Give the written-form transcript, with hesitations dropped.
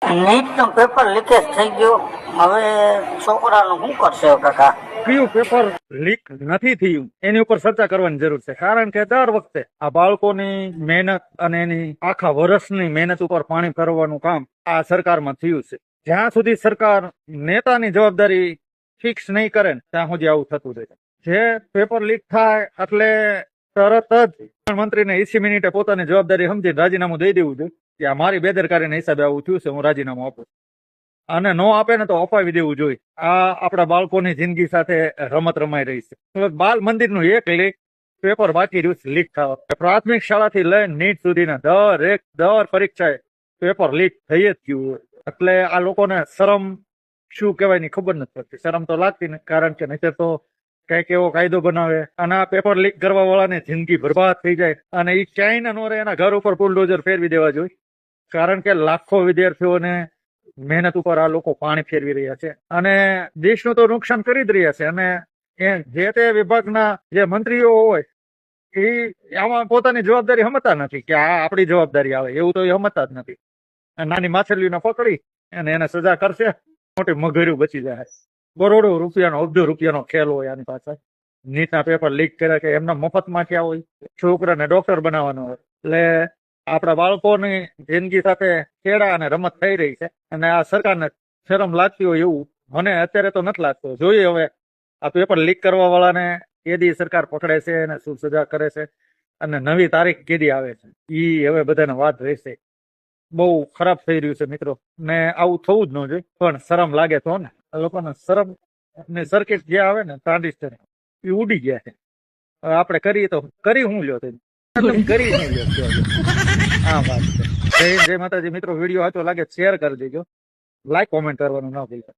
NEET નું paper leakage થઈ ગયું. હવે છોકરાનું શું કરશે કાકા? કયું પેપર લીક નથી થયું એની ઉપર ચર્ચા કરવાની જરૂર છે. કારણ કે દર વખતે આ બાળકોની મહેનત અને એની આખા વર્ષની મહેનત ઉપર પાણી ફેરવવાનું કામ આ સરકારમાં થયું છે. જ્યાં સુધી સરકાર નેતાની જવાબદારી ફિક્સ નહીં કરે ને ત્યાં સુધી આવું થતું રહે. જે પેપર લીક થાય એટલે તરત જ પ્રધાનમંત્રીને 80 મિનિટે પોતાની જવાબદારી સમજીને રાજીનામું દઈ દેવું જોઈએ કે આ મારી બેદરકારીના હિસાબે આવું થયું છે, હું રાજીનામું આપું. અને નો આપે ને તો અપાવી દેવું જોઈએ. આ આપણા બાળકોની જિંદગી સાથે રમત રમાઈ રહી છે. બાલ મંદિરનું એક પેપર બાકી રહ્યું છે લીક થવા. પ્રાથમિક શાળાથી લઈને નીટ સુધીના દર પરીક્ષાએ પેપર લીક થઈ જ ગયું. એટલે આ લોકોને શરમ શું કહેવાય ની ખબર નથી પડતી. શરમ તો લાગતી ને, કારણ કે નહીતર તો કઈક એવો કાયદો બનાવે અને આ પેપર લીક કરવા વાળાને જિંદગી બરબાદ થઈ જાય અને એ ક્યાંય ન રહે. એના ઘર ઉપર બુલડોઝર ફેરવી દેવા જોઈએ. કારણ કે લાખો વિદ્યાર્થીઓને મહેનત ઉપર આ લોકો પાણી ફેરવી રહ્યા છે અને દેશનું તો નુકસાન કરી જ રહ્યા છે. અને જે તે વિભાગના જે મંત્રીઓ હોય એ આમાં પોતાની જવાબદારી સમજતા નથી કે આ આપણી જવાબદારી આવે, એવું તો એ સમજતા જ નથી. નાની માછલીઓને પકડી અને એને સજા કરશે, મોટી મગર્યું બચી જાય. કરોડો રૂપિયાનો, અબજો રૂપિયાનો ખેલ હોય આની પાછળ. નીટના પેપર લીક કર્યા કે એમના મફતમાં થયા હોય, છોકરાને ડોક્ટર બનાવવાનો હોય. એટલે આપણા બાળકોની જિંદગી સાથે ખેડા અને રમત થઈ રહી છે અને આ સરકારને શરમ લાગતી હોય એવું મને અત્યારે તો નથી લાગતું. જોઈએ હવે આ પેપર લીક કરવા વાળાને કેદી સરકાર પકડે છે અને શું સજા કરે છે અને નવી તારીખ કેદી આવે છે ઈ હવે બધાને વાત રહેશે. બહુ ખરાબ થઈ રહ્યું છે મિત્રો, ને આવું થવું જ ન જોઈએ. પણ શરમ લાગે તો ને, આ લોકોને શરમ ને સર્કિટ જે આવે ને ટ્રાન્ઝિસ્ટર એ ઉડી ગયા છે. હવે આપણે કરીએ તો કરી હું લ્યો કરી હું લ્યો. હા વાત છે. જય માતાજી મિત્રો. વિડીયો સાચો લાગે શેર કરી દેજો, લાઈક કોમેન્ટ કરવાનું ના ભૂલતા.